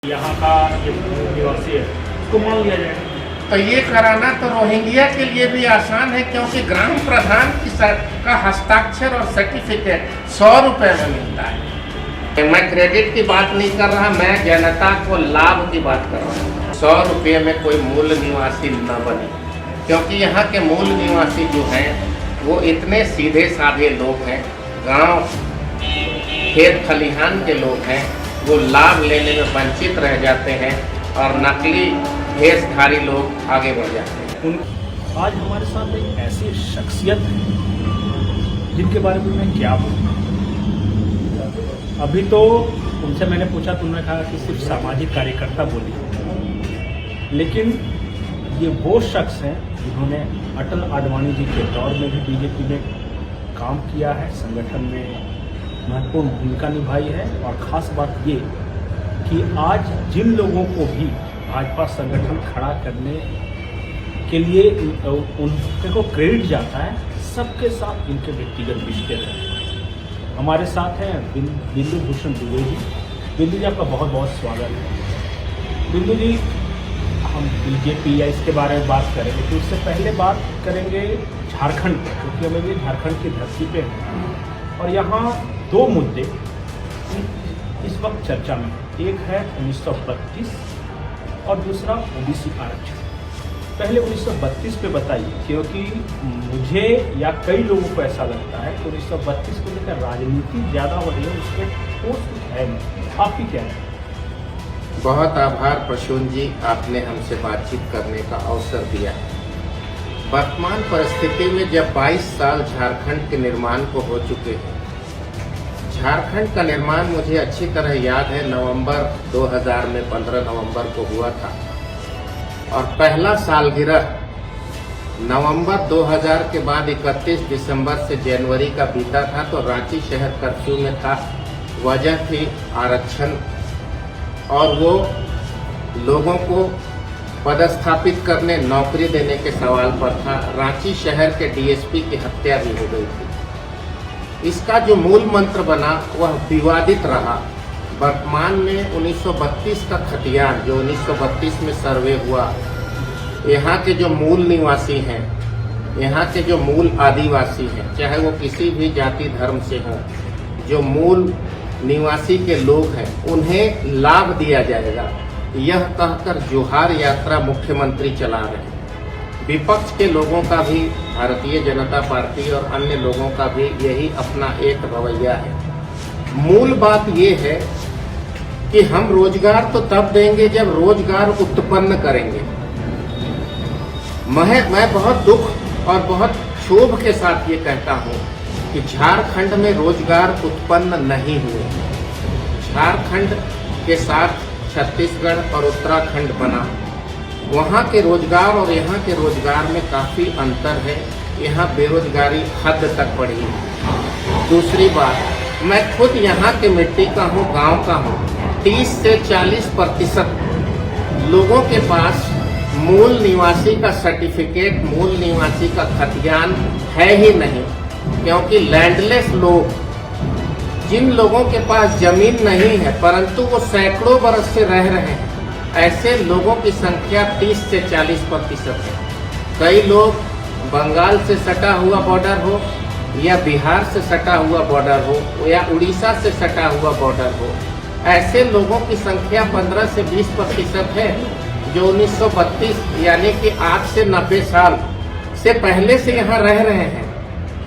यहाँ का ये निवासी है उसको मान लिया जाएगा। तो ये कराना तो रोहिंग्या के लिए भी आसान है, क्योंकि ग्राम प्रधान का हस्ताक्षर और सर्टिफिकेट 100 रुपये में मिलता है। मैं क्रेडिट की बात नहीं कर रहा, मैं जनता को लाभ की बात कर रहा हूँ। 100 रुपये में कोई मूल निवासी न बने, क्योंकि यहाँ के मूल निवासी जो हैं वो इतने सीधे साधे लोग हैं, गांव खेत खलिहान के लोग हैं, वो लाभ लेने में वंचित रह जाते हैं और नकली भेषधारी लोग आगे बढ़ जाते हैं। आज हमारे साथ एक ऐसी शख्सियत है जिनके बारे में मैं क्या बोलूं। अभी तो उनसे मैंने पूछा तो उन्होंने कहा कि सिर्फ सामाजिक कार्यकर्ता बोली, लेकिन ये वो शख्स हैं जिन्होंने अटल आडवाणी जी के दौर में भी बीजेपी में काम किया है, संगठन में महत्वपूर्ण भूमिका निभाई है। और ख़ास बात ये कि आज जिन लोगों को भी भाजपा संगठन खड़ा करने के लिए उनको क्रेडिट जाता है, सबके साथ इनके व्यक्तिगत रिश्ते रहे। हमारे साथ हैं बिंदु भूषण दुबे जी। बिंदु जी, आपका बहुत बहुत स्वागत है। बिंदु जी, हम बीजेपी या इसके बारे में बात करेंगे तो उससे पहले बात करेंगे झारखंड पर, क्योंकि हमें भी झारखंड की धरती पे हैं और यहाँ दो मुद्दे इस वक्त चर्चा में, एक है 1932 और दूसरा ओबीसी आरक्षण। पहले 1932 पे बताइए, क्योंकि मुझे या कई लोगों को ऐसा लगता है कि 1932 को लेकर राजनीति ज़्यादा हो रही है, उसके ठोस कुछ है नहीं। आपकी क्या है? बहुत आभार प्रसून जी, आपने हमसे बातचीत करने का अवसर दिया। वर्तमान परिस्थिति में जब 22 साल झारखंड के निर्माण को हो चुके हैं, झारखंड का निर्माण मुझे अच्छी तरह याद है, नवंबर 2000 में 15 नवंबर को हुआ था और पहला सालगिरह नवंबर 2000 के बाद 31 दिसंबर से जनवरी का बीता था, तो रांची शहर कर्फ्यू में था। वजह थी आरक्षण और वो लोगों को पदस्थापित करने, नौकरी देने के सवाल पर था। रांची शहर के डीएसपी की हत्या भी हो गई थी। इसका जो मूल मंत्र बना वह विवादित रहा। वर्तमान में 1932 का खतियान जो 1932 में सर्वे हुआ, यहाँ के जो मूल निवासी हैं, यहाँ के जो मूल आदिवासी हैं, चाहे वो किसी भी जाति धर्म से हों, जो मूल निवासी के लोग हैं, उन्हें लाभ दिया जाएगा, यह कहकर जोहार यात्रा मुख्यमंत्री चला रहे हैं। विपक्ष के लोगों का भी, भारतीय जनता पार्टी और अन्य लोगों का भी यही अपना एक रवैया है। मूल बात ये है कि हम रोजगार तो तब देंगे जब रोजगार उत्पन्न करेंगे। मैं बहुत दुख और बहुत क्षोभ के साथ ये कहता हूँ कि झारखंड में रोजगार उत्पन्न नहीं हुए। झारखंड के साथ छत्तीसगढ़ और उत्तराखंड बना, वहाँ के रोजगार और यहाँ के रोजगार में काफ़ी अंतर है। यहाँ बेरोजगारी हद तक बढ़ी है। दूसरी बात, मैं खुद यहाँ के मिट्टी का हूँ, गांव का हूँ। 30 से 40% लोगों के पास मूल निवासी का सर्टिफिकेट, मूल निवासी का खतियान है ही नहीं, क्योंकि लैंडलेस लोग, जिन लोगों के पास जमीन नहीं है परंतु वो सैकड़ों बरस से रह रहे हैं, ऐसे लोगों की संख्या 30 से 40% है। कई लोग बंगाल से सटा हुआ बॉर्डर हो या बिहार से सटा हुआ बॉर्डर हो या उड़ीसा से सटा हुआ बॉर्डर हो, ऐसे लोगों की संख्या 15 से 20% है, जो 1932 यानी कि आज से 90 साल से पहले से यहाँ रह रहे हैं,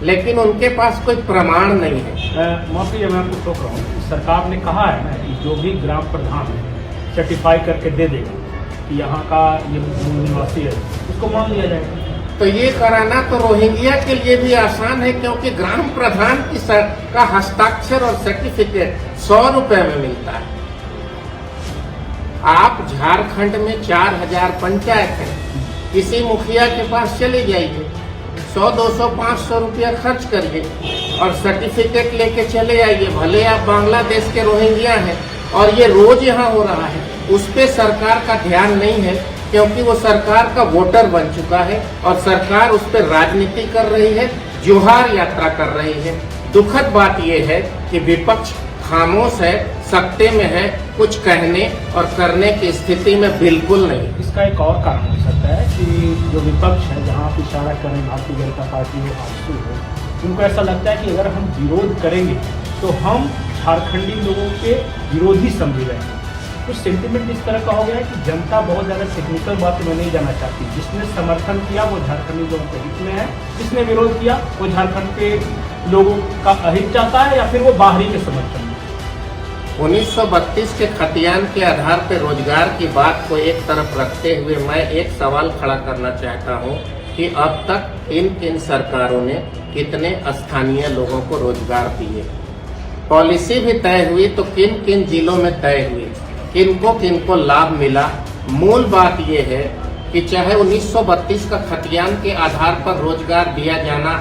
लेकिन उनके पास कोई प्रमाण नहीं है। माफी, मैं आपको टोक रहा हूँ। सरकार ने कहा है ना कि जो भी ग्राम प्रधान सर्टिफाई करके दे देगा कि यहाँ का ये मूल निवासी है, उसको मान लिया जाएगा। तो ये कराना तो रोहिंग्या के लिए भी आसान है, क्योंकि ग्राम प्रधान का हस्ताक्षर और सर्टिफिकेट 100 रुपये में मिलता है। आप झारखंड में 4000 पंचायत है, किसी मुखिया के पास चले जाइए, 100, 200, 500 रुपया खर्च करिए और सर्टिफिकेट लेके चले आइए। भले आप बांग्लादेश के रोहिंग्या हैं और ये रोज यहाँ हो रहा है, उस पर सरकार का ध्यान नहीं है, क्योंकि वो सरकार का वोटर बन चुका है और सरकार उस पर राजनीति कर रही है, जोहार यात्रा कर रही है। दुखद बात यह है कि विपक्ष खामोश है, सकते में है, कुछ कहने और करने की स्थिति में बिल्कुल नहीं। इसका एक और कारण हो सकता है कि जो विपक्ष है, जहां आप इशारा करें भारतीय जनता पार्टी हो, आजसू हो, उनको ऐसा लगता है कि अगर हम विरोध करेंगे तो हम झारखंडी लोगों के विरोधी समझे जाएंगे। कुछ सेंटिमेंट इस तरह का हो गया है कि जनता बहुत ज़्यादा टेक्निकल बात में नहीं जाना चाहती। जिसने समर्थन किया वो झारखंडी लोगों के हित में है, जिसने विरोध किया वो झारखंड के लोगों का अहित चाहता है या फिर वो बाहरी के समर्थन में। 1932 के खतियान के आधार पर रोजगार की बात को एक तरफ रखते हुए मैं एक सवाल खड़ा करना चाहता हूं कि अब तक किन किन सरकारों ने कितने स्थानीय लोगों को रोजगार दिए। पॉलिसी भी तय हुई तो किन किन जिलों में तय हुई, किनको लाभ मिला। मूल बात यह है कि चाहे 1932 का खतियान के आधार पर रोजगार दिया जाना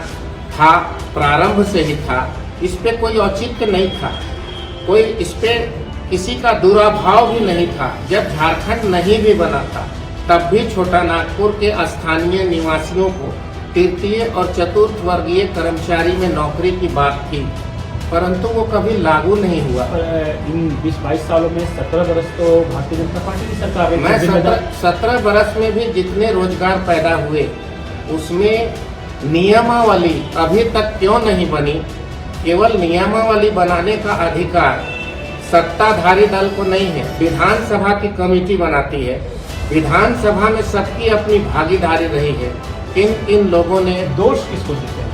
था, प्रारंभ से ही था, इस पे कोई औचित्य नहीं था, कोई इस पे किसी का दुराभाव भी नहीं था। जब झारखंड नहीं भी बना था तब भी छोटा नागपुर के स्थानीय निवासियों को तृतीय और चतुर्थ वर्गीय कर्मचारी में नौकरी की बात थी, परंतु वो कभी लागू नहीं हुआ। इन 20-22 सालों में 17 वर्ष तो भारतीय जनता पार्टी की सरकार है। मैं 17 वर्ष में भी जितने रोजगार पैदा हुए उसमें नियमावली अभी तक क्यों नहीं बनी? केवल नियमावली बनाने का अधिकार सत्ताधारी दल को नहीं है, विधानसभा की कमेटी बनाती है। विधानसभा में सबकी अपनी भागीदारी रही है। किन लोगों ने दोष किसको देते हैं?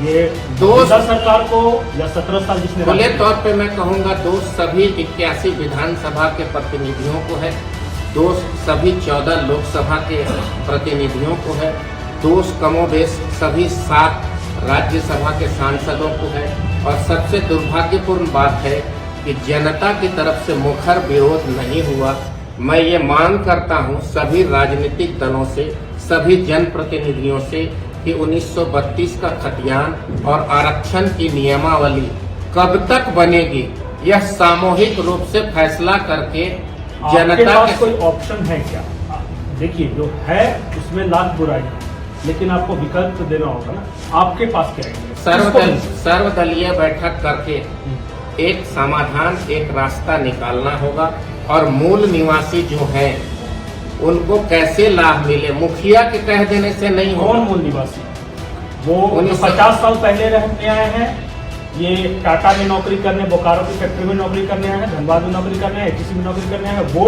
ये दोष सरकार को या 17 साल जिसने खुले तौर पे मैं कहूँगा दोष सभी 81 विधानसभा के प्रतिनिधियों को है, दोष सभी 14 लोकसभा के प्रतिनिधियों को है, दोष कमोबेश सभी 7 राज्यसभा के सांसदों को है। और सबसे दुर्भाग्यपूर्ण बात है कि जनता की तरफ से मुखर विरोध नहीं हुआ। मैं ये मांग करता हूँ सभी राजनीतिक दलों से, सभी जनप्रतिनिधियों से कि 1932 का खतियान और आरक्षण की नियमावली कब तक बनेगी, यह सामूहिक रूप से फैसला करके जनता के कोई ऑप्शन है क्या? देखिए जो है उसमें लाख बुराई है, लेकिन आपको विकल्प तो देना होगा ना। आपके पास क्या है? सर्वदलीय बैठक करके एक समाधान, एक रास्ता निकालना होगा और मूल निवासी जो हैं उनको कैसे लाभ मिले, मुखिया के कह देने से नहीं होगा। कौन मूल निवासी? वो 50 साल पहले रहने आए हैं, ये टाटा में नौकरी करने, बोकारो की फैक्ट्री में नौकरी करने आए हैं, धनबाद में नौकरी करने आए हैं, HEC में नौकरी करने आए हैं, वो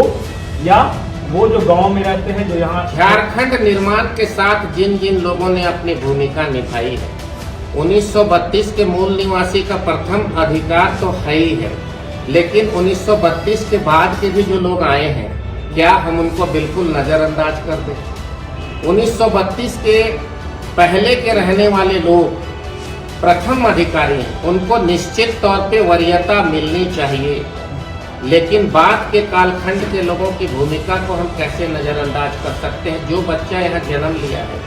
या वो जो गांव में रहते हैं, जो यहाँ झारखंड निर्माण के साथ जिन जिन लोगों ने अपनी भूमिका निभाई है, 1932 के मूल निवासी का प्रथम अधिकार तो है ही है, लेकिन 1932 के बाद के भी जो लोग आए हैं, क्या हम उनको बिल्कुल नजरअंदाज कर दें? 1932 के पहले के रहने वाले लोग प्रथम अधिकारी हैं, उनको निश्चित तौर पे वरीयता मिलनी चाहिए, लेकिन बाद के कालखंड के लोगों की भूमिका को हम कैसे नजरअंदाज कर सकते हैं? जो बच्चा यहाँ जन्म लिया है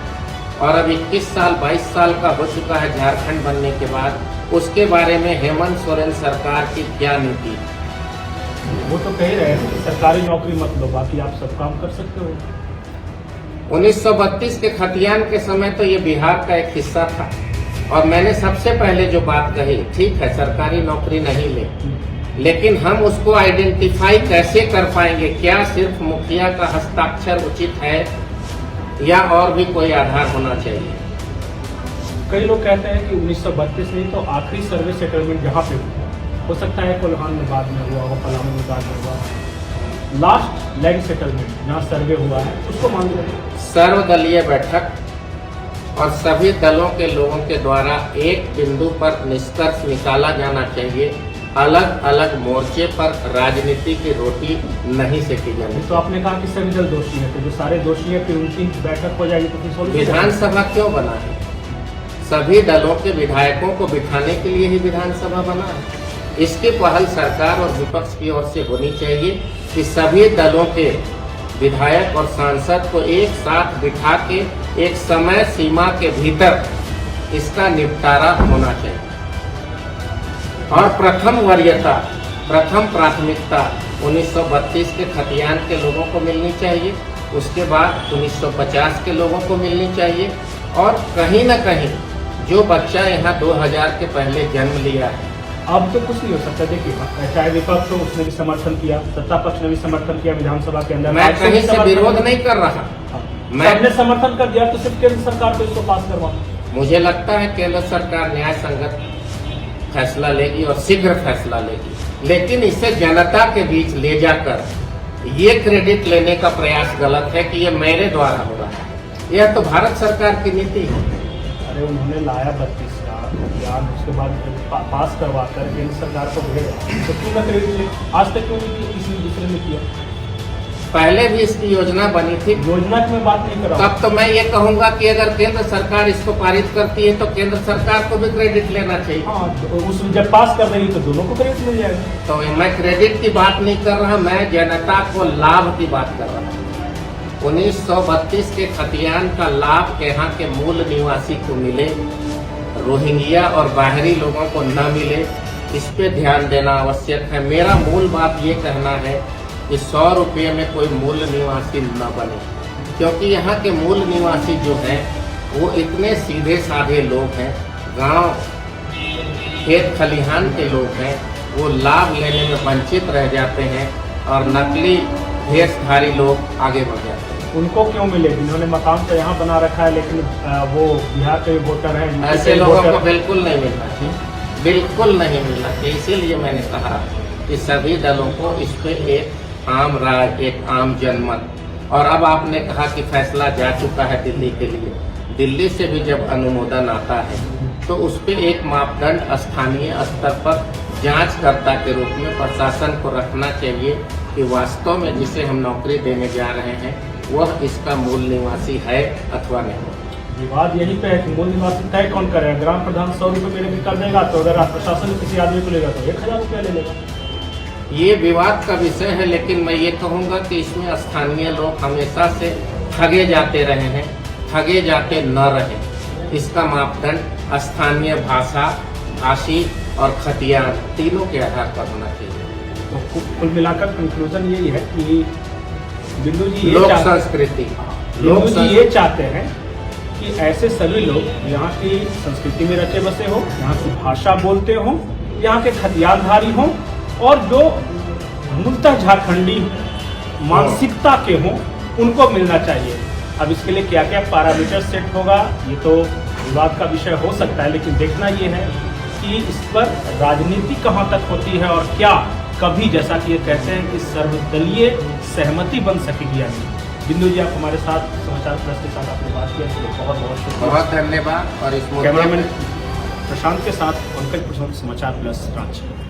और अब 21 साल 22 साल का हो चुका है झारखंड बनने के बाद, उसके बारे में हेमंत सोरेन सरकार की क्या नीति? वो तो कह रहे हैं कि सरकारी नौकरी मत लो, बाकी आप सब काम कर सकते हो। 1932 के खतियान के समय तो ये बिहार का एक हिस्सा था और मैंने सबसे पहले जो बात कही, ठीक है सरकारी नौकरी नहीं ले, लेकिन हम उसको आइडेंटिफाई कैसे कर पाएंगे? क्या सिर्फ मुखिया का हस्ताक्षर उचित है या और भी कोई आधार होना चाहिए? कई लोग कहते हैं कि 1932 नहीं तो आखिरी सर्वे सेटलमेंट जहाँ पे हुआ, हो सकता है कोल्हान में बाद में हुआ हो, पलामू में बाद में हुआ, लास्ट लैंड सेटलमेंट जहाँ सर्वे हुआ है उसको मान लो। सर्वदलीय बैठक और सभी दलों के लोगों के द्वारा एक बिंदु पर निष्कर्ष निकाला जाना चाहिए। अलग अलग मोर्चे पर राजनीति की रोटी नहीं सेकी जानी। तो आपने कहा कि सभी दल दोषी हैं, तो जो सारे दोषी हैं फिर उनकी बैठक हो जाएगी तो फिर सोल्व। विधानसभा क्यों बना है? सभी दलों के विधायकों को बिठाने के लिए ही विधानसभा बना है। इसकी पहल सरकार और विपक्ष की ओर से होनी चाहिए कि सभी दलों के विधायक और सांसद को एक साथ बिठा के एक समय सीमा के भीतर इसका निपटारा होना चाहिए। और प्रथम वरीयता, प्रथम प्राथमिकता 1932 के खतियान के लोगों को मिलनी चाहिए, उसके बाद 1950 के लोगों को मिलनी चाहिए, और कहीं न कहीं जो बच्चा यहाँ 2000 के पहले जन्म लिया है अब तो कुछ नहीं हो सकता। देखिए, चाहे विपक्ष हो उसने भी समर्थन किया, सत्ता पक्ष ने भी समर्थन किया विधानसभा के अंदर। मैं कहीं से विरोध नहीं कर रहा। सबने समर्थन कर दिया तो सिर्फ केंद्र सरकार को इसको पास करवा। मुझे लगता है केंद्र सरकार न्याय संगत फैसला लेगी और शीघ्र फैसला लेगी, लेकिन इसे जनता के बीच ले जाकर ये क्रेडिट लेने का प्रयास गलत है कि ये मेरे द्वारा हो रहा है। यह तो भारत सरकार की नीति है। अरे उन्होंने लाया 32 का अभियान, उसके बाद पास करवा कर केंद्र सरकार को भेजा, तो क्यों न क्रेडिट ले? आज तक क्यों नहीं किया? किसी दूसरे ने किया। पहले भी इसकी योजना बनी थी। योजना की मैं बात नहीं कर रहा हूं। तब तो मैं ये कहूंगा कि अगर केंद्र सरकार इसको पारित करती है तो केंद्र सरकार को भी क्रेडिट लेना चाहिए। हाँ, तो उस जब पास कर रही तो दोनों को क्रेडिट मिल जाएगा। तो मैं क्रेडिट की बात नहीं कर रहा, मैं जनता को लाभ की बात कर रहा हूँ। 1932 के खतियान का लाभ यहाँ के मूल निवासी को मिले, रोहिंग्या और बाहरी लोगों को न मिले, इस पे ध्यान देना आवश्यक है। मेरा मूल बात ये कहना है कि 100 रुपये में कोई मूल निवासी न बने, क्योंकि यहाँ के मूल निवासी जो हैं वो इतने सीधे साधे लोग हैं, गांव खेत खलिहान के लोग हैं, वो लाभ लेने में वंचित रह जाते हैं और नकली भेषधारी लोग आगे बढ़ जाते हैं। उनको क्यों मिले जिन्होंने मकान तो यहाँ बना रखा है, लेकिन वो बिहार के वोटर हैं? ऐसे लोगों को बिल्कुल नहीं मिलना चाहिए, बिल्कुल नहीं मिलना चाहिए। इसीलिए मैंने कहा कि सभी दलों को इस पे एक आम राय, एक आम जनमत, और अब आपने कहा कि फैसला जा चुका है दिल्ली के लिए। दिल्ली से भी जब अनुमोदन आता है तो उस पर एक मापदंड स्थानीय स्तर पर जांचकर्ता के रूप में प्रशासन को रखना चाहिए कि वास्तव में जिसे हम नौकरी देने जा रहे हैं वह इसका मूल निवासी है अथवा नहीं। विवाद यही पे है कि मूल निवासी तय कौन करेगा? ग्राम प्रधान 100 रुपये मेरे भी कर देगा, तो अगर आप प्रशासन किसी आदमी को लेगा तो 1000 रुपया ले लेगा। ये विवाद का विषय है, लेकिन मैं ये कहूँगा कि इसमें स्थानीय लोग हमेशा से ठगे जाते रहे हैं, ठगे जाते न रहे। इसका मापदंड स्थानीय भाषा, भाषी और खतियान तीनों के आधार पर होना चाहिए। तो कुल मिलाकर कंक्लूजन यही है कि बिंदु जी लोक संस्कृति, बिंदु जी ये चाहते हैं कि ऐसे सभी लोग यहाँ की संस्कृति में रचे बसे हो, यहाँ की भाषा बोलते हो, यहाँ के खतियानधारी हों और जो मूलतः झारखंडी मानसिकता के हों, उनको मिलना चाहिए। अब इसके लिए क्या क्या पैरामीटर सेट होगा ये तो विवाद का विषय हो सकता है, लेकिन देखना ये है कि इस पर राजनीति कहाँ तक होती है और क्या कभी, जैसा कि ये कहते हैं कि सर्वदलीय सहमति बन सकेगी या नहीं। बिंदु जी, आप हमारे साथ समाचार प्लस के साथ आपने बात किया, इसलिए बहुत बहुत शुक्रिया। बहुत धन्यवाद। और इस कैमरामैन प्रशांत के साथ पंकज प्रसाद, समाचार प्लस रांची।